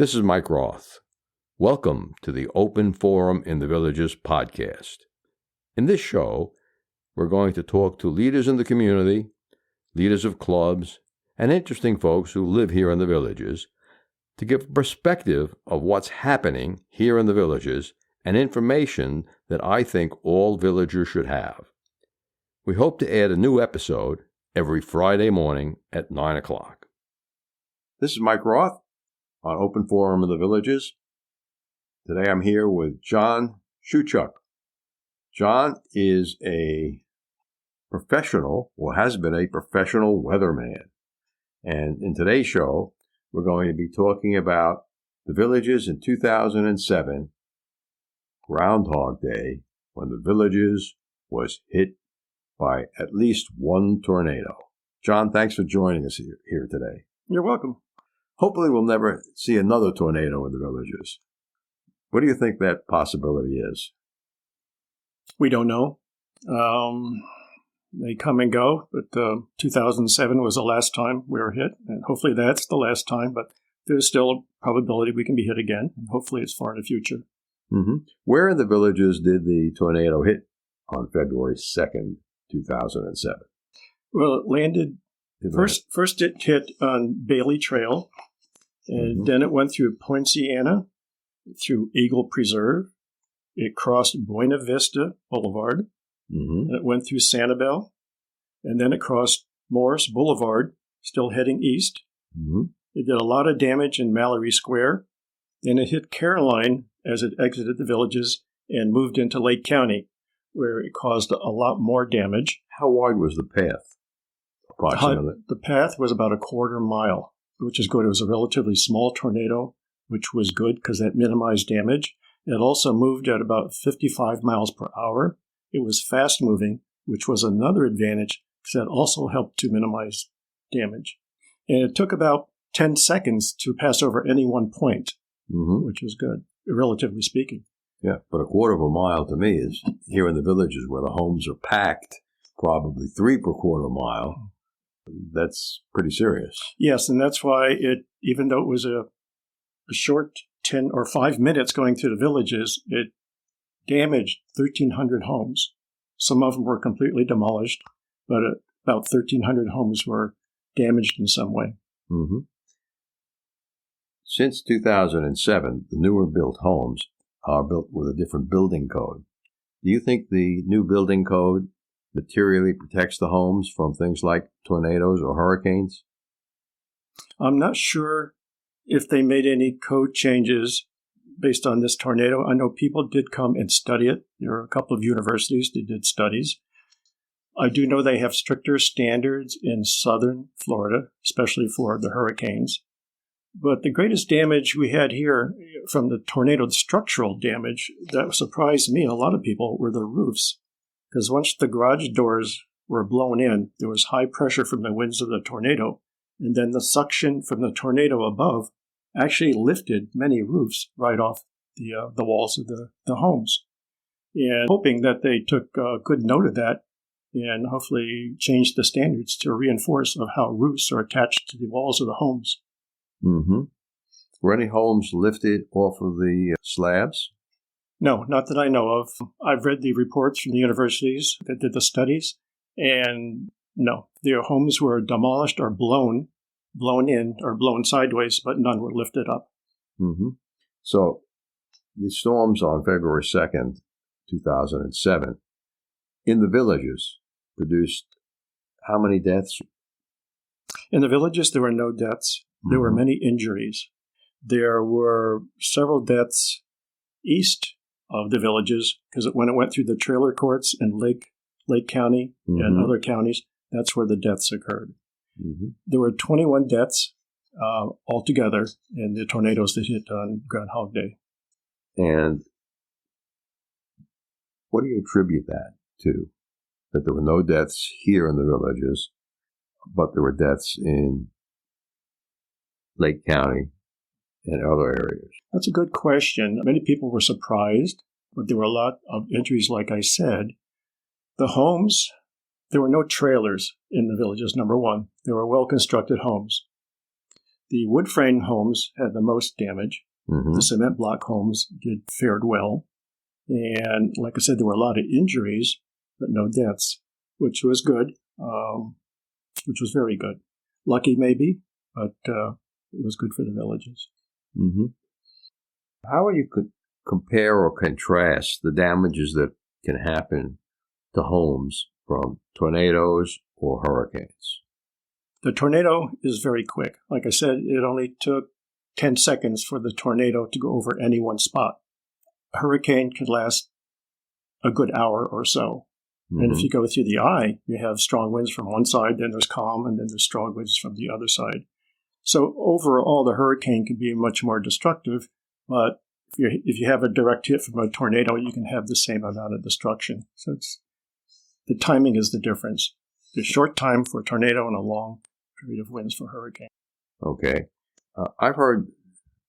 This is Mike Roth. Welcome to the Open Forum in the Villages podcast. In this show, we're going to talk to leaders in the community, leaders of clubs, and interesting folks who live here in the villages to give a perspective of what's happening here in the villages and information that I think all villagers should have. We hope to add a new episode every Friday morning at 9 o'clock. This is Mike Roth on Open Forum in the Villages. Today I'm here with John Shewchuk. John is a professional, or has been a professional weatherman. And in today's show, we're going to be talking about the villages in 2007, Groundhog Day, when the villages was hit by at least one tornado. John, thanks for joining us here today. You're welcome. Hopefully we'll never see another tornado in the villages. What do you think that possibility is? We don't know. They come and go, but 2007 was the last time we were hit, and hopefully that's the last time, but there's still a probability we can be hit again, and hopefully it's far in the future. Mm-hmm. Where in the villages did the tornado hit on February 2nd, 2007? Well, it landed, first it hit on Bailey Trail, and then it went through Poinciana, through Eagle Preserve. It crossed Buena Vista Boulevard, and it went through Sanibel, and then it crossed Morris Boulevard, still heading east. It did a lot of damage in Mallory Square. Then it hit Caroline as it exited the villages and moved into Lake County, where it caused a lot more damage. How wide was the path, approximately? The path was about a quarter mile, which is good. It was a relatively small tornado, which was good because that minimized damage. It also moved at about 55 miles per hour. It was fast-moving, which was another advantage because that also helped to minimize damage. And it took about 10 seconds to pass over any one point, which was good, relatively speaking. Yeah, but a quarter of a mile to me is here in the villages where the homes are packed, probably 3 per quarter mile. That's pretty serious. Yes, and that's why even though it was a short 10 or 5 minutes going through the villages, it damaged 1,300 homes. Some of them were completely demolished, but about 1,300 homes were damaged in some way. Since 2007, the newer built homes are built with a different building code. Do you think the new building code materially protects the homes from things like tornadoes or hurricanes? I'm not sure if they made any code changes based on this tornado. I know people did come and study it. There are a couple of universities that did studies. I do know they have stricter standards in southern Florida, especially for the hurricanes. But the greatest damage we had here from the tornado, the structural damage, that surprised me and a lot of people, were the roofs. Because once the garage doors were blown in, there was high pressure from the winds of the tornado, and then the suction from the tornado above actually lifted many roofs right off the walls of the homes. And hoping that they took good note of that and hopefully changed the standards to reinforce of how roofs are attached to the walls of the homes. Were any homes lifted off of the slabs? No, not that I know of. I've read the reports from the universities that did the studies, and no, their homes were demolished or blown in or blown sideways, but none were lifted up. So the storms on February 2nd, 2007, in the villages produced how many deaths? In the villages, there were no deaths. There were many injuries. There were several deaths east of the villages because when it went through the trailer courts in Lake County and other counties, that's where the deaths occurred. There were 21 deaths altogether in the tornadoes that hit on Groundhog Day. And what do you attribute that to? That there were no deaths here in the villages, but there were deaths in Lake County and other areas? That's a good question. Many people were surprised, but there were a lot of injuries, like I said. The homes, there were no trailers in the villages, number one. There were well-constructed homes. The wood frame homes had the most damage. Mm-hmm. The cement block homes fared well. And like I said, there were a lot of injuries, but no deaths, which was good, which was very good. Lucky maybe, but it was good for the villages. Mm-hmm. How would you compare or contrast the damages that can happen to homes from tornadoes or hurricanes? The tornado is very quick. Like I said, it only took 10 seconds for the tornado to go over any one spot. A hurricane could last a good hour or so. Mm-hmm. And if you go through the eye, you have strong winds from one side, then there's calm, and then there's strong winds from the other side. So overall, the hurricane can be much more destructive, but if you have a direct hit from a tornado, you can have the same amount of destruction. So the timing is the difference. There's short time for a tornado and a long period of winds for hurricane. Okay. I've heard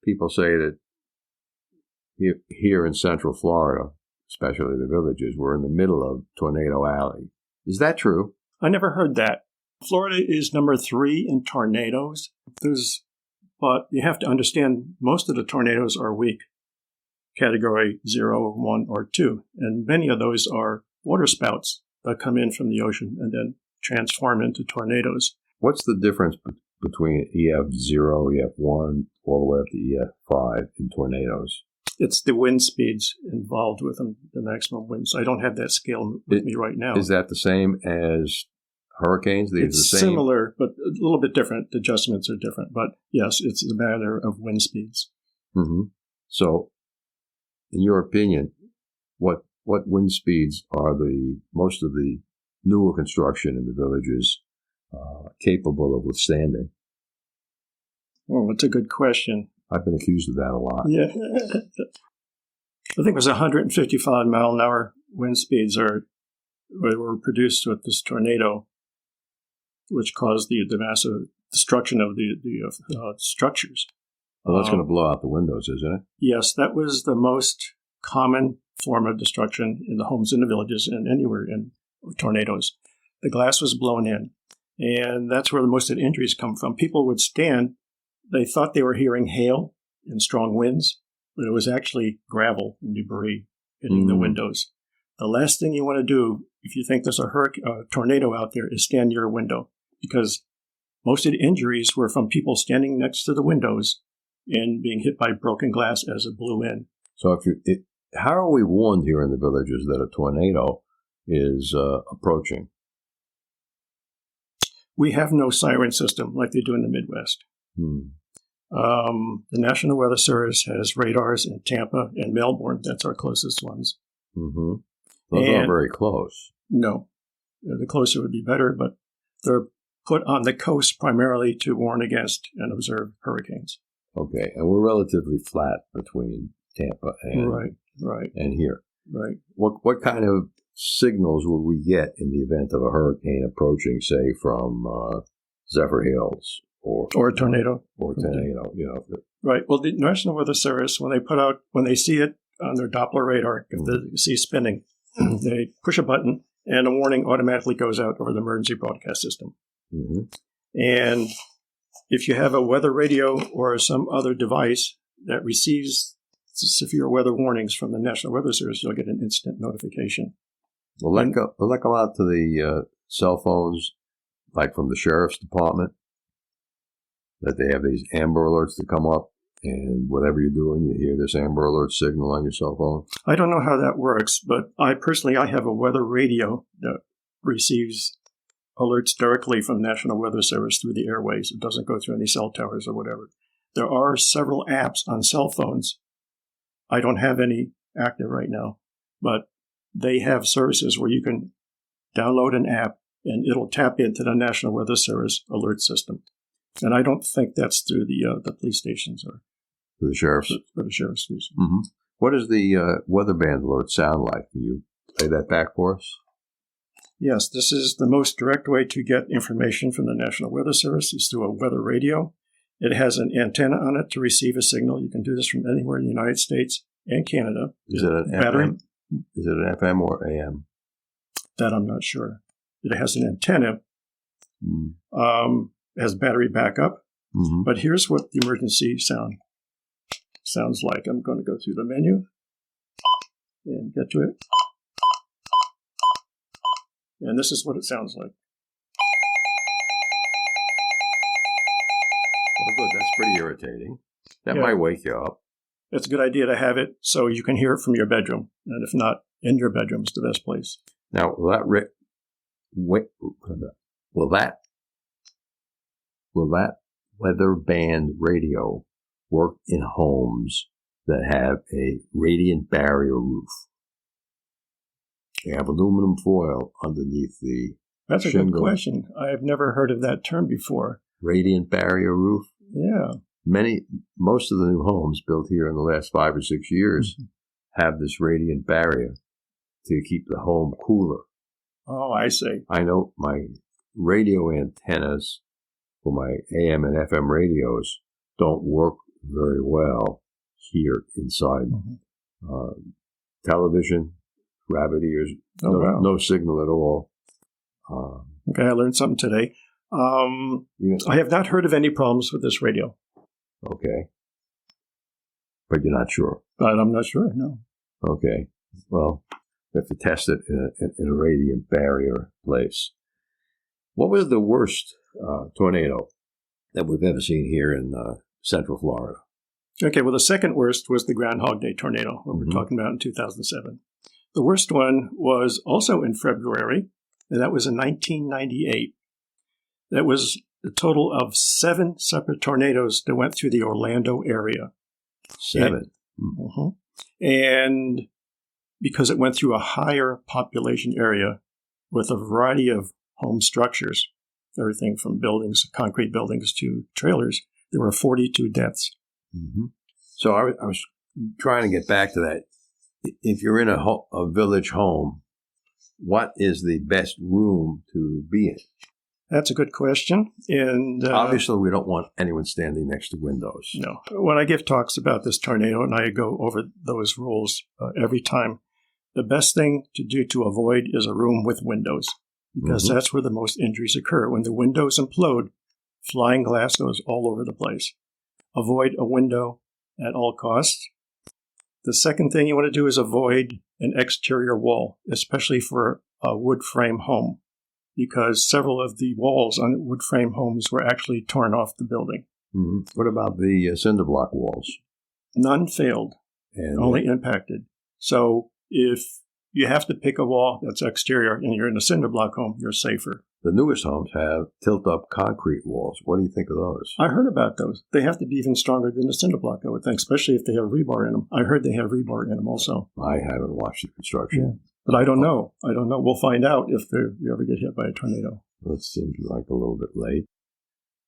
people say that here in Central Florida, especially the villages, we're in the middle of Tornado Alley. Is that true? I never heard that. Florida is number 3 in tornadoes. But you have to understand, most of the tornadoes are weak, category 0, 1, or 2. And many of those are waterspouts that come in from the ocean and then transform into tornadoes. What's the difference between EF0, EF1, all the way up to EF5 in tornadoes? It's the wind speeds involved with them, the maximum winds. I don't have that scale with me right now. Is that the same as hurricanes? It's the same? Similar, but a little bit different. The adjustments are different. But yes, it's a matter of wind speeds. Mm-hmm. So, in your opinion, what wind speeds are most of the newer construction in the villages capable of withstanding? Oh, that's a good question. I've been accused of that a lot. Yeah. I think it was 155 mile an hour wind speeds were produced with this tornado, which caused the massive destruction of the structures. Well, that's going to blow out the windows, isn't it? Yes, that was the most common form of destruction in the homes in the villages and anywhere in tornadoes. The glass was blown in, and that's where most of the injuries come from. People would stand. They thought they were hearing hail and strong winds, but it was actually gravel and debris hitting the windows. The last thing you want to do if you think there's a tornado out there is stand near a window, because most of the injuries were from people standing next to the windows and being hit by broken glass as it blew in. So how are we warned here in the villages that a tornado is approaching? We have no siren system like they do in the Midwest. The National Weather Service has radars in Tampa and Melbourne. That's our closest ones. Mm-hmm. Those aren't very close. No. The closer would be better, but they're put on the coast primarily to warn against and observe hurricanes. Okay, and we're relatively flat between Tampa and and here. Right. What kind of signals would we get in the event of a hurricane approaching, say, from Zephyr Hills or a tornado? Right. Well, the National Weather Service, when they see it on their Doppler radar, if they see spinning, they push a button and a warning automatically goes out over the emergency broadcast system. Mm-hmm. And if you have a weather radio or some other device that receives severe weather warnings from the National Weather Service, you'll get an instant notification. Will that go out to the cell phones, like from the sheriff's department, that they have these Amber Alerts that come up, and whatever you're doing, you hear this Amber Alert signal on your cell phone? I don't know how that works, but I have a weather radio that receives alerts directly from the National Weather Service through the airways. It doesn't go through any cell towers or whatever. There are several apps on cell phones. I don't have any active right now, but they have services where you can download an app and it'll tap into the National Weather Service alert system. And I don't think that's through the police stations or through the sheriff's. For the sheriff's station. Mm-hmm. What does the weather band alert sound like? Can you play that back for us? Yes, this is the most direct way to get information from the National Weather Service is through a weather radio. It has an antenna on it to receive a signal. You can do this from anywhere in the United States and Canada. Is it an FM? Is it an FM or AM? That I'm not sure. It has an antenna. Has battery backup. Mm-hmm. But here's what the emergency sounds like. I'm going to go through the menu and get to it. And this is what it sounds like. Well, good. That's pretty irritating. That might wake you up. It's a good idea to have it so you can hear it from your bedroom. And if not, in your bedroom is the best place. Now, will that weather band radio work in homes that have a radiant barrier roof? They have aluminum foil underneath the That's a shingle. good question. I have never heard of that term before. Radiant barrier roof? Yeah. Most of the new homes built here in the last 5 or 6 years have this radiant barrier to keep the home cooler. Oh, I see. I know my radio antennas for my AM and FM radios don't work very well here inside. Television, rabbit ears, no signal at all. Okay, I learned something today. I have not heard of any problems with this radio. Okay. But you're not sure? But I'm not sure, no. Okay. Well, we have to test it in a radiant barrier place. What was the worst tornado that we've ever seen here in Central Florida? Okay, well, the second worst was the Groundhog Day tornado, what we're talking about in 2007. The worst one was also in February, and that was in 1998. That was a total of 7 separate tornadoes that went through the Orlando area. 7? And because it went through a higher population area with a variety of home structures, everything from buildings, concrete buildings to trailers, there were 42 deaths. So I was trying to get back to that. If you're in a village home, what is the best room to be in? That's a good question. And obviously, we don't want anyone standing next to windows. No. When I give talks about this tornado, and I go over those rules every time, the best thing to do to avoid is a room with windows, because that's where the most injuries occur. When the windows implode, flying glass goes all over the place. Avoid a window at all costs. The second thing you want to do is avoid an exterior wall, especially for a wood frame home, because several of the walls on wood frame homes were actually torn off the building. What about the cinder block walls? None failed, only impacted. So if you have to pick a wall that's exterior and you're in a cinder block home, you're safer. The newest homes have tilt-up concrete walls. What do you think of those? I heard about those. They have to be even stronger than a cinder block, I would think, especially if they have rebar in them. I heard they have rebar in them also. I haven't watched the construction. But I don't know. We'll find out if you ever get hit by a tornado. That seems like a little bit late.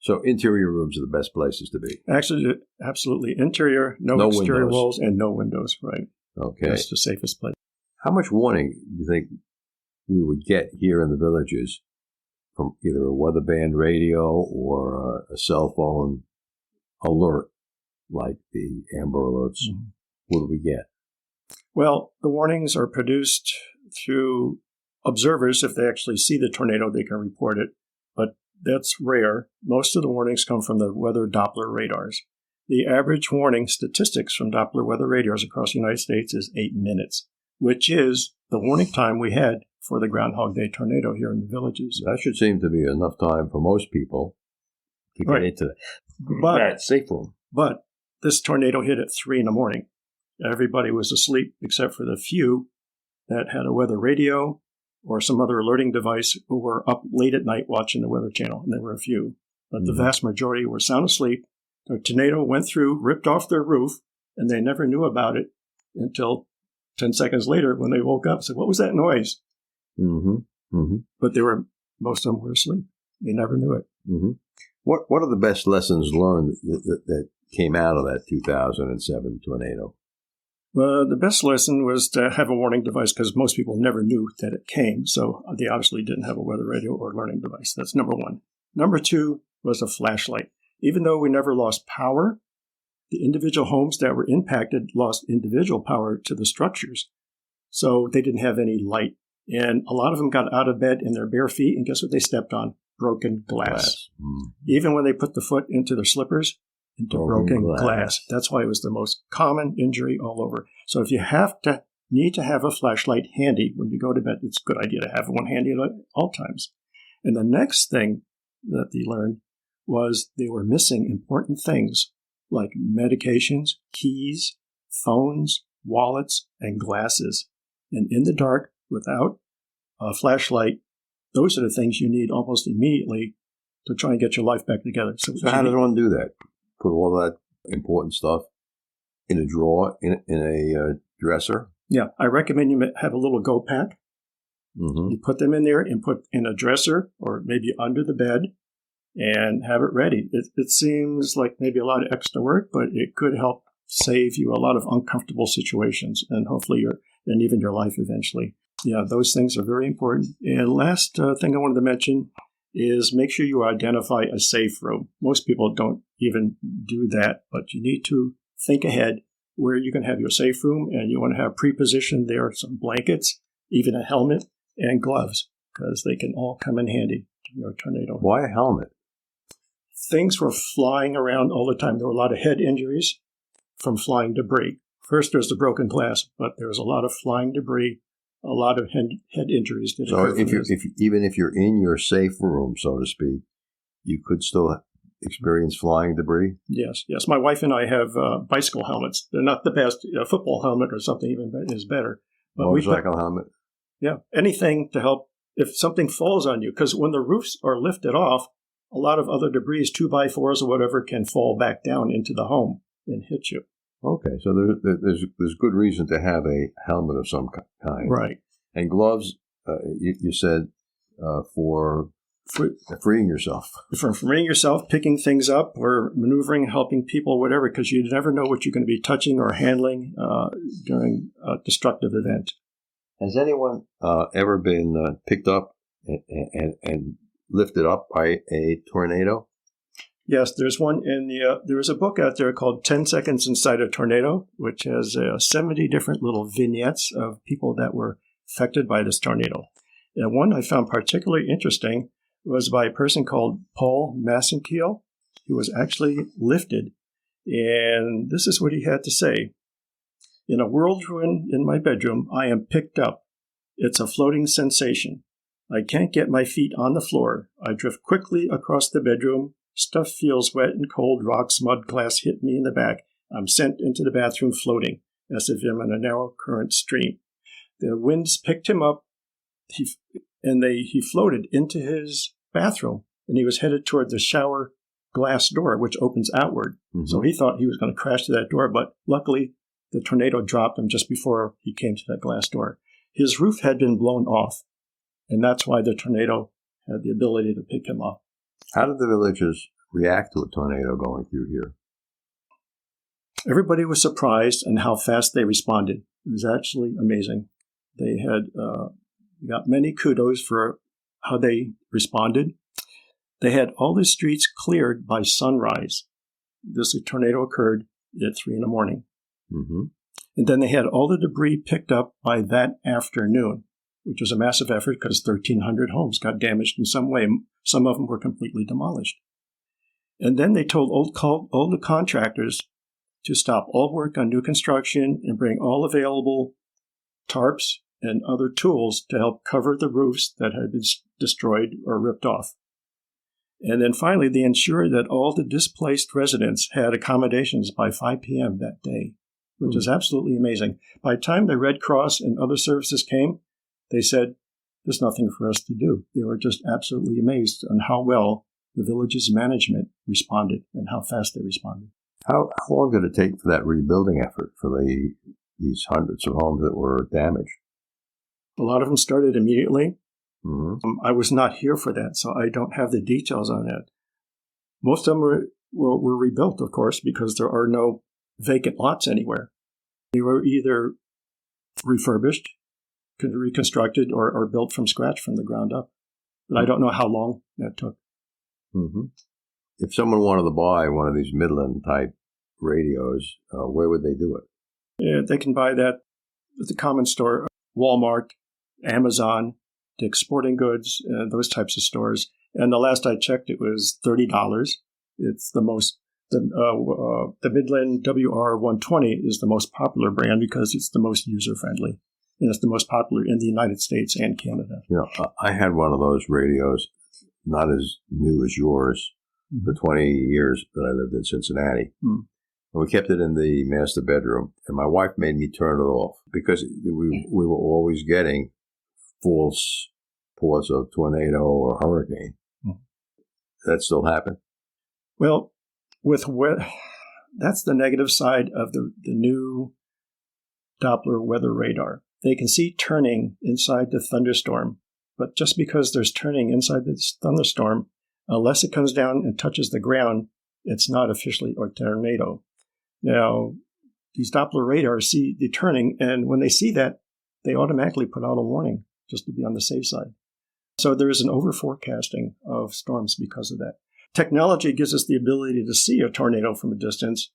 So interior rooms are the best places to be? Actually, absolutely. Interior, no exterior walls, and no windows, right? Okay. That's the safest place. How much warning do you think we would get here in the villages from either a weather band radio or a cell phone alert, like the Amber Alerts? What do we get? Well, the warnings are produced through observers. If they actually see the tornado, they can report it. But that's rare. Most of the warnings come from the weather Doppler radars. The average warning statistics from Doppler weather radars across the United States is 8 minutes, which is the warning time we had for the Groundhog Day tornado here in the villages. That should seem to be enough time for most people to get into that safe room. But this tornado hit at 3 in the morning. Everybody was asleep except for the few that had a weather radio or some other alerting device who were up late at night watching the Weather Channel, and there were a few. But the vast majority were sound asleep. The tornado went through, ripped off their roof, and they never knew about it until 10 seconds later when they woke up and said, "What was that noise?" But most of them were asleep. They never knew it. What are the best lessons learned that came out of that 2007 tornado? Well, the best lesson was to have a warning device because most people never knew that it came. So they obviously didn't have a weather radio or learning device. That's number one. Number two was a flashlight. Even though we never lost power, the individual homes that were impacted lost individual power to the structures. So they didn't have any light. And a lot of them got out of bed in their bare feet, and guess what they stepped on? broken glass. Even when they put the foot into their slippers, into broken glass. That's why it was the most common injury all over. So if you need to have a flashlight handy when you go to bed, it's a good idea to have one handy at all times. And the next thing that they learned was they were missing important things like medications, keys, phones, wallets, and glasses. And in the dark, without a flashlight, those are the things you need almost immediately to try and get your life back together. So how does one do that? Put all that important stuff in a drawer, in a dresser? Yeah, I recommend you have a little go pack. Mm-hmm. You put them in there and put in a dresser or maybe under the bed and have it ready. It seems like maybe a lot of extra work, but it could help save you a lot of uncomfortable situations and hopefully and even your life eventually. Yeah, those things are very important. And last thing I wanted to mention is make sure you identify a safe room. Most people don't even do that, but you need to think ahead where you can have your safe room, and you want to have pre-positioned there some blankets, even a helmet, and gloves, because they can all come in handy during a tornado. Why a helmet? Things were flying around all the time. There were a lot of head injuries from flying debris. First, there's the broken glass, but there was a lot of flying debris, a lot of head injuries. So even if you're in your safe room, so to speak, you could still experience flying debris? Yes. My wife and I have bicycle helmets. They're not the best. A football helmet or something even is better. But motorcycle helmet? Yeah, anything to help if something falls on you. Because when the roofs are lifted off, a lot of other debris, 2x4s or whatever, can fall back down into the home and hit you. Okay, so there's good reason to have a helmet of some kind. Right. And gloves, you said, for freeing yourself. For freeing yourself, picking things up, or maneuvering, helping people, whatever, because you never know what you're going to be touching or handling during a destructive event. Has anyone ever been picked up and lifted up by a tornado? Yes, there's one there was a book out there called 10 Seconds Inside a Tornado, which has 70 different little vignettes of people that were affected by this tornado. And one I found particularly interesting was by a person called Paul Massenkiel. He was actually lifted, and this is what he had to say. In a whirlwind in my bedroom, I am picked up. It's a floating sensation. I can't get my feet on the floor. I drift quickly across the bedroom. Stuff feels wet and cold. Rocks, mud, glass hit me in the back. I'm sent into the bathroom floating, as if I'm in a narrow current stream. The winds picked him up, he floated into his bathroom, and he was headed toward the shower glass door, which opens outward. Mm-hmm. So he thought he was going to crash to that door, but luckily the tornado dropped him just before he came to that glass door. His roof had been blown off, and that's why the tornado had the ability to pick him up. How did the villagers react to a tornado going through here? Everybody was surprised and how fast they responded. It was actually amazing. They had got many kudos for how they responded. They had all the streets cleared by sunrise. This tornado occurred at 3 a.m. Mm-hmm. And then they had all the debris picked up by that afternoon, which was a massive effort because 1,300 homes got damaged in some way. Some of them were completely demolished. And then they told all the contractors to stop all work on new construction and bring all available tarps and other tools to help cover the roofs that had been destroyed or ripped off. And then finally, they ensured that all the displaced residents had accommodations by 5 p.m. that day, which is absolutely amazing. By the time the Red Cross and other services came, they said, there's nothing for us to do. They were just absolutely amazed on how well the village's management responded and how fast they responded. How long did it take for that rebuilding effort for these hundreds of homes that were damaged? A lot of them started immediately. Mm-hmm. I was not here for that, so I don't have the details on that. Most of them were rebuilt, of course, because there are no vacant lots anywhere. They were either refurbished, reconstructed, or built from scratch from the ground up. But I don't know how long that took. Mm-hmm. If someone wanted to buy one of these Midland-type radios, where would they do it? Yeah, they can buy that at the common store, Walmart, Amazon, Dick's Sporting Goods, those types of stores. And the last I checked, it was $30. It's the Midland WR120 is the most popular brand because it's the most user-friendly. And it's the most popular in the United States and Canada. I had one of those radios, not as new as yours, for 20 years that I lived in Cincinnati. And we kept it in the master bedroom. And my wife made me turn it off because we were always getting false reports of tornado or hurricane. That still happen? Well, that's the negative side of the new Doppler weather radar. They can see turning inside the thunderstorm, but just because there's turning inside this thunderstorm, unless it comes down and touches the ground, it's not officially a tornado. Now, these Doppler radars see the turning, and when they see that, they automatically put out a warning just to be on the safe side. So there is an over-forecasting of storms because of that. Technology gives us the ability to see a tornado from a distance,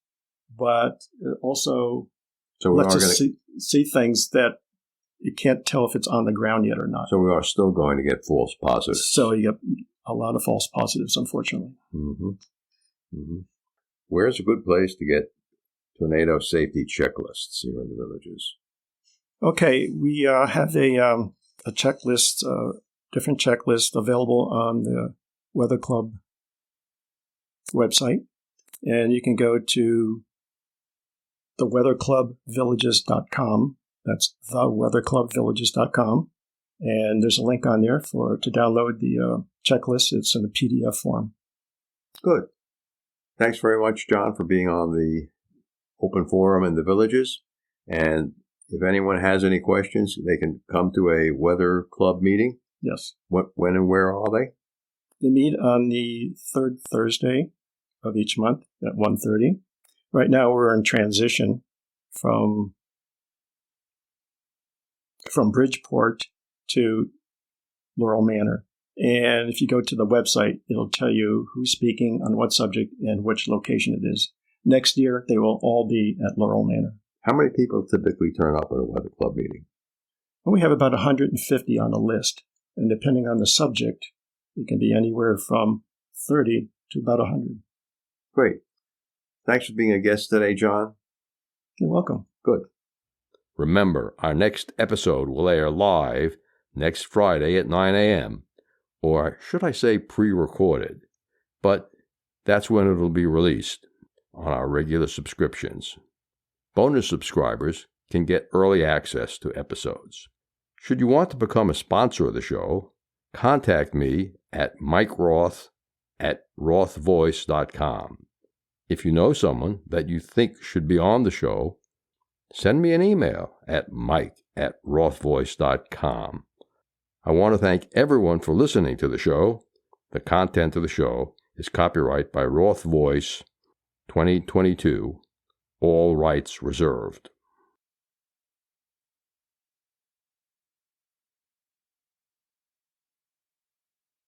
but it also lets us see things that you can't tell if it's on the ground yet or not. So we are still going to get false positives. So you get a lot of false positives, unfortunately. Where's a good place to get tornado safety checklists here in the villages? Okay, we have a checklist, different checklist available on the Weather Club website. And you can go to theweatherclubvillages.com. That's theweatherclubvillages.com. And there's a link on there to download the checklist. It's in the PDF form. Good. Thanks very much, John, for being on the open forum in the villages. And if anyone has any questions, they can come to a weather club meeting. Yes. When and where are they? They meet on the third Thursday of each month at 1:30. Right now we're in transition from Bridgeport to Laurel Manor. And if you go to the website, it'll tell you who's speaking on what subject and which location it is. Next year, they will all be at Laurel Manor. How many people typically turn up at a weather club meeting? Well, we have about 150 on the list. And depending on the subject, it can be anywhere from 30 to about 100. Great. Thanks for being a guest today, John. You're welcome. Good. Remember, our next episode will air live next Friday at 9 a.m., or should I say pre-recorded, but that's when it'll be released on our regular subscriptions. Bonus subscribers can get early access to episodes. Should you want to become a sponsor of the show, contact me at mikeroth@rothvoice.com. If you know someone that you think should be on the show, send me an email at mike@rothvoice.com. I want to thank everyone for listening to the show. The content of the show is copyright by Roth Voice 2022, all rights reserved.